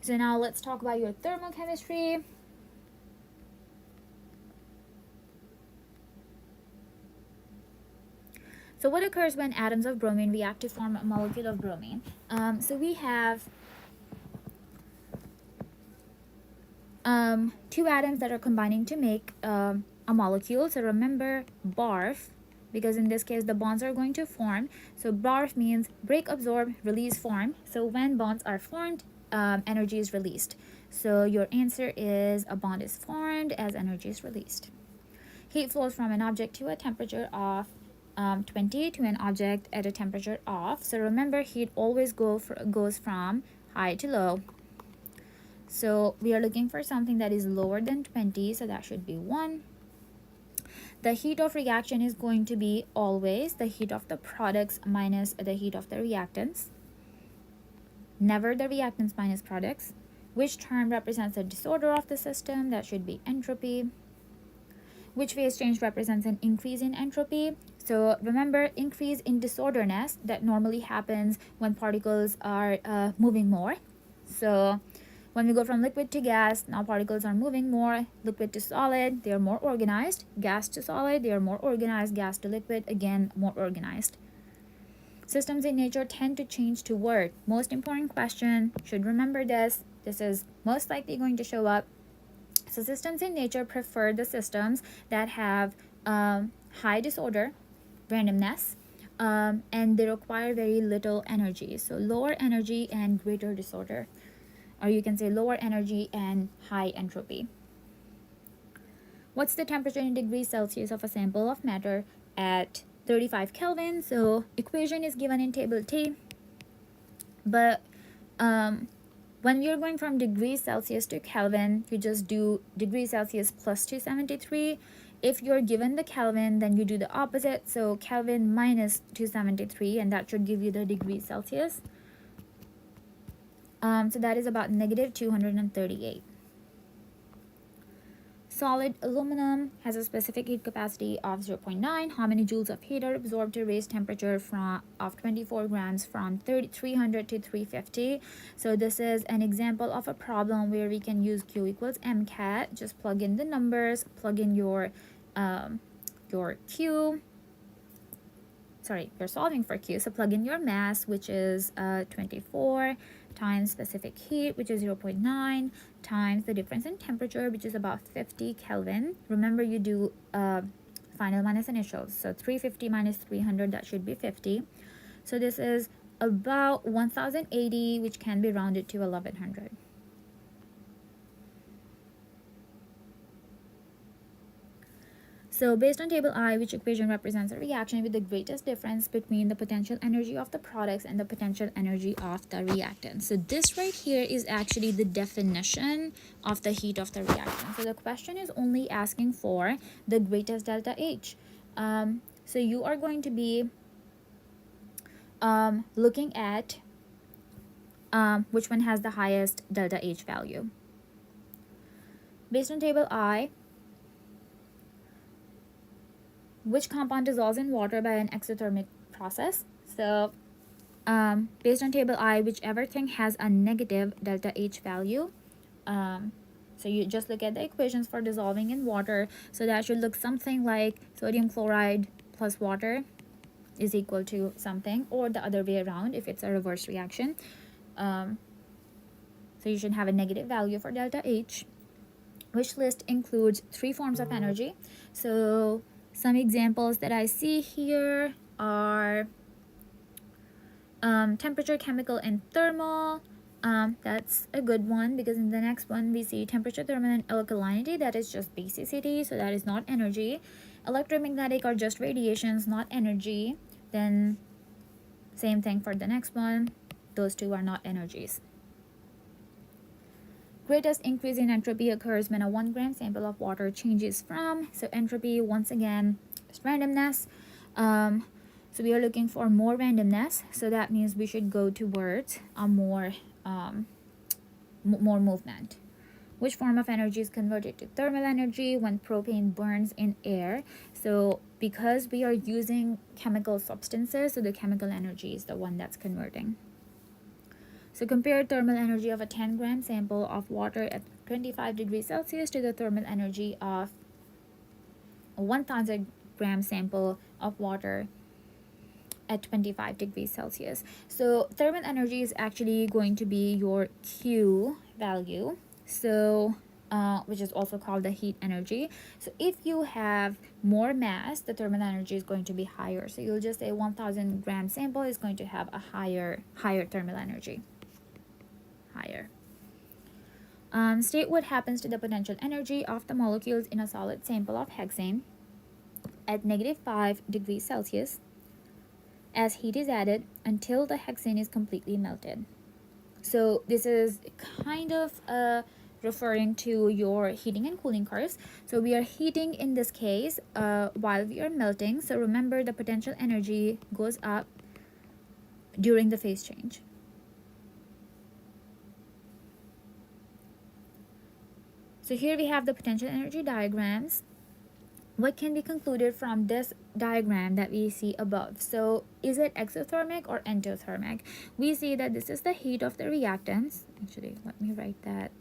So now let's talk about your thermochemistry. So what occurs when atoms of bromine react to form a molecule of bromine? So we have two atoms that are combining to make a molecule. So remember BARF, because in this case the bonds are going to form. So BARF means break, absorb, release, form. So when bonds are formed, energy is released. So your answer is a bond is formed as energy is released. Heat flows from an object to a temperature of 20 to an object at a temperature of. So remember, heat always goes from high to low. So we are looking for something that is lower than 20, so that should be 1. The heat of reaction is going to be always the heat of the products minus the heat of the reactants. Never the reactants minus products. Which term represents a disorder of the system? That should be entropy. Which phase change represents an increase in entropy? So remember, increase in disorderness that normally happens when particles are moving more. So when we go from liquid to gas, now particles are moving more. Liquid to solid, they are more organized. Gas to solid, they are more organized. Gas to liquid, again, more organized. Systems in nature tend to change toward. Most important question, should remember this. This is most likely going to show up. So systems in nature prefer the systems that have high disorder, randomness, and they require very little energy. So lower energy and greater disorder, or you can say lower energy and high entropy. What's the temperature in degrees Celsius of a sample of matter at 35 Kelvin? So equation is given in table T, but when we are going from degrees Celsius to Kelvin, you just do degrees Celsius plus 273. If you're given the Kelvin, then you do the opposite. So Kelvin minus 273, and that should give you the degrees Celsius. So that is about negative 238. Solid aluminum has a specific heat capacity of 0.9. How many joules of heat are absorbed to raise temperature of 24 grams from 300 to 350? So this is an example of a problem where we can use Q equals MCAT. Just plug in the numbers, plug in your Q. Sorry, you're solving for Q, so plug in your mass, which is 24, times specific heat, which is 0.9, times the difference in temperature, which is about 50 Kelvin. Remember, you do final minus initials, so 350 minus 300, that should be 50. So this is about 1080, which can be rounded to 1100. So based on table I, which equation represents a reaction with the greatest difference between the potential energy of the products and the potential energy of the reactant? So this right here is actually the definition of the heat of the reactant. So the question is only asking for the greatest delta H. So you are going to be looking at which one has the highest delta H value. Based on table I, which compound dissolves in water by an exothermic process? So based on table I, whichever thing has a negative delta H value, so you just look at the equations for dissolving in water. So that should look something like sodium chloride plus water is equal to something, or the other way around if it's a reverse reaction. So you should have a negative value for delta H, which list includes 3 forms of energy. So some examples that I see here are temperature, chemical, and thermal. That's a good one, because in the next one we see temperature, thermal, and alkalinity. That is just basicity, so that is not energy. Electromagnetic are just radiations, not energy. Then same thing for the next one. Those two are not energies. Greatest increase in entropy occurs when a 1 gram sample of water changes from, so entropy once again is randomness. So we are looking for more randomness, so that means we should go towards a more movement. Which form of energy is converted to thermal energy when propane burns in air? So because we are using chemical substances, so the chemical energy is the one that's converting. So compare thermal energy of a 10-gram sample of water at 25 degrees Celsius to the thermal energy of a 1000-gram sample of water at 25 degrees Celsius. So thermal energy is actually going to be your Q value. So which is also called the heat energy. So if you have more mass, the thermal energy is going to be higher. So you'll just say 1000-gram sample is going to have a higher thermal energy. Higher. State what happens to the potential energy of the molecules in a solid sample of hexane at -5 degrees Celsius as heat is added until the hexane is completely melted. So this is kind of referring to your heating and cooling curves. So we are heating in this case while we are melting. So remember, the potential energy goes up during the phase change. So here we have the potential energy diagrams. What can be concluded from this diagram that we see above? So is it exothermic or endothermic? We see that this is the heat of the reactants. Actually, let me write that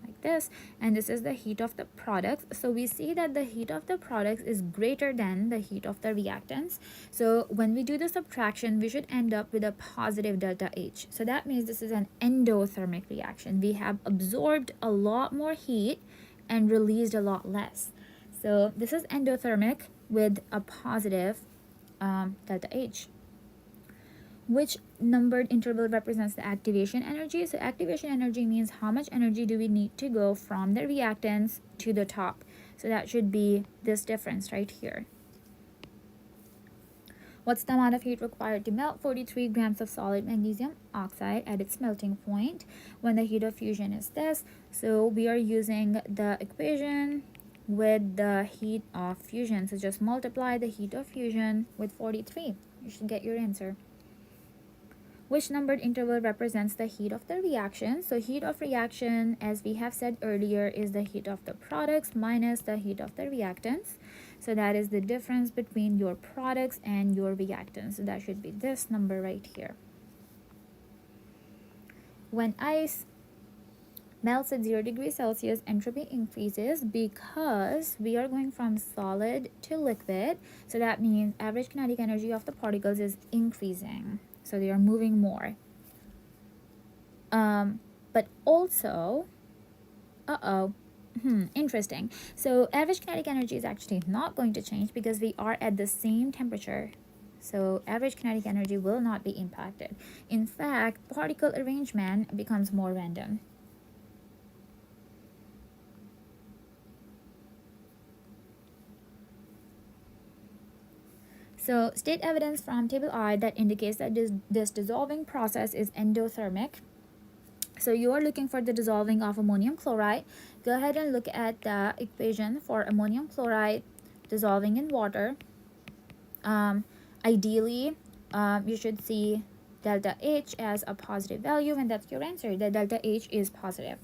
like this. And this is the heat of the products. So we see that the heat of the products is greater than the heat of the reactants. So when we do the subtraction, we should end up with a positive delta H. So that means this is an endothermic reaction. We have absorbed a lot more heat and released a lot less. So this is endothermic with a positive delta H. Which numbered interval represents the activation energy? So activation energy means how much energy do we need to go from the reactants to the top. So that should be this difference right here. What's the amount of heat required to melt 43 grams of solid magnesium oxide at its melting point when the heat of fusion is this? So we are using the equation with the heat of fusion. So just multiply the heat of fusion with 43. You should get your answer. Which numbered interval represents the heat of the reaction? So heat of reaction, as we have said earlier, is the heat of the products minus the heat of the reactants. So that is the difference between your products and your reactants. So that should be this number right here. When ice melts at 0 degrees Celsius, entropy increases because we are going from solid to liquid. So that means average kinetic energy of the particles is increasing. So they are moving more. But also, interesting. So average kinetic energy is actually not going to change because we are at the same temperature. So average kinetic energy will not be impacted. In fact, particle arrangement becomes more random. So state evidence from table I that indicates that this dissolving process is endothermic. So you are looking for the dissolving of ammonium chloride. Go ahead and look at the equation for ammonium chloride dissolving in water. Ideally, you should see delta H as a positive value, and that's your answer. The delta H is positive.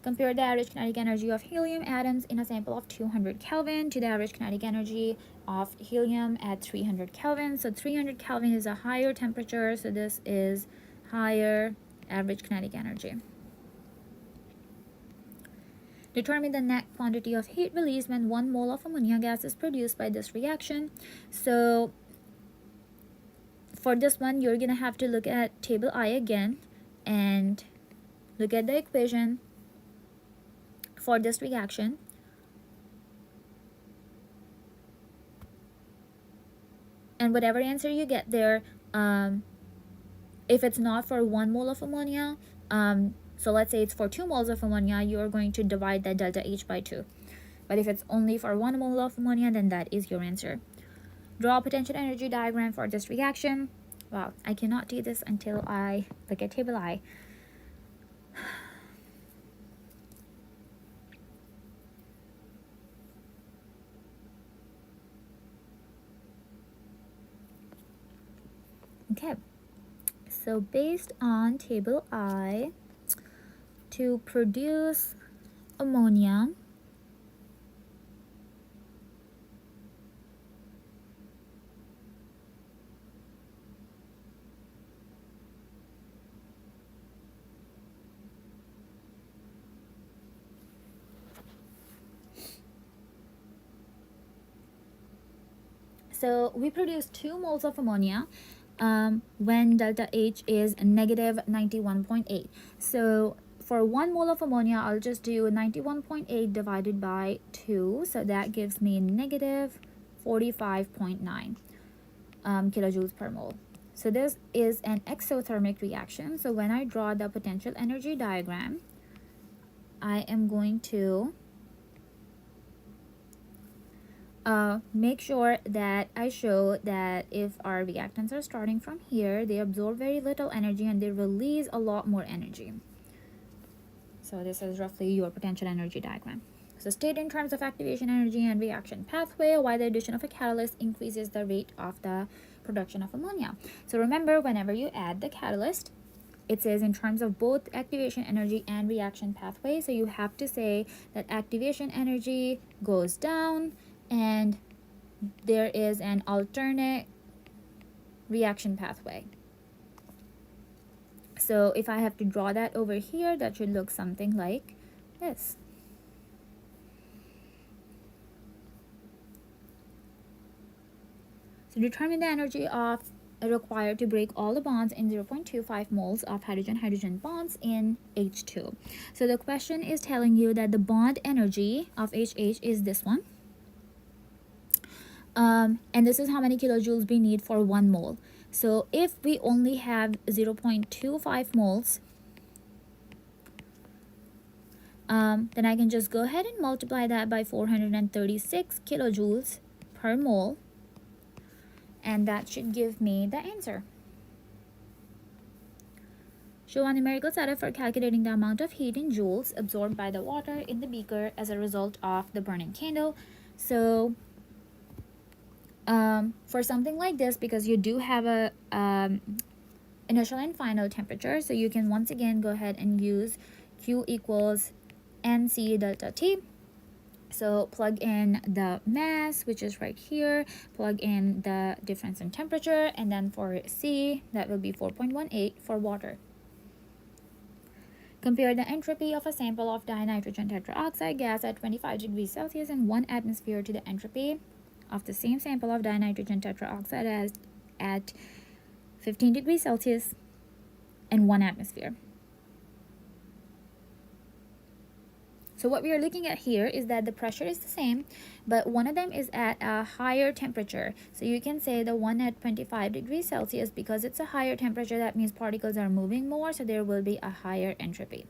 Compare the average kinetic energy of helium atoms in a sample of 200 Kelvin to the average kinetic energy of helium at 300 Kelvin. So 300 Kelvin is a higher temperature, so this is higher average kinetic energy. Determine the net quantity of heat released when 1 mole of ammonia gas is produced by this reaction. So for this one, you're going to have to look at table I again and look at the equation for this reaction. And whatever answer you get there, if it's not for 1 mole of ammonia, so let's say it's for 2 moles of ammonia, you are going to divide that delta H by 2. But if it's only for 1 mole of ammonia, then that is your answer. Draw a potential energy diagram for this reaction. Wow, I cannot do this until I look at table I. Okay, so based on table I, to produce ammonia, So we produce 2 moles of ammonia when delta H is negative 91.8. So for 1 mole of ammonia, I'll just do 91.8 divided by 2. So that gives me negative 45.9 kilojoules per mole. So this is an exothermic reaction. So when I draw the potential energy diagram, I am going to make sure that I show that if our reactants are starting from here, they absorb very little energy and they release a lot more energy. So this is roughly your potential energy diagram. So state in terms of activation energy and reaction pathway why the addition of a catalyst increases the rate of the production of ammonia. So remember, whenever you add the catalyst, it says in terms of both activation energy and reaction pathway. So you have to say that activation energy goes down and there is an alternate reaction pathway. So if I have to draw that over here, that should look something like this. So determine the energy required to break all the bonds in 0.25 moles of hydrogen-hydrogen bonds in H2. So the question is telling you that the bond energy of HH is this one. And this is how many kilojoules we need for 1 mole. So if we only have 0.25 moles, then I can just go ahead and multiply that by 436 kilojoules per mole, and that should give me the answer. Show a numerical setup for calculating the amount of heat in joules absorbed by the water in the beaker as a result of the burning candle. So for something like this, because you do have a initial and final temperature, so you can once again go ahead and use Q equals NC delta T. So plug in the mass, which is right here, plug in the difference in temperature, and then for C, that will be 4.18 for water. Compare the entropy of a sample of dinitrogen tetroxide gas at 25 degrees Celsius and 1 atmosphere to the entropy of the same sample of dinitrogen tetroxide as at 15 degrees Celsius and 1 atmosphere. So what we are looking at here is that the pressure is the same, but one of them is at a higher temperature. So you can say the one at 25 degrees Celsius, because it's a higher temperature, that means particles are moving more, so there will be a higher entropy.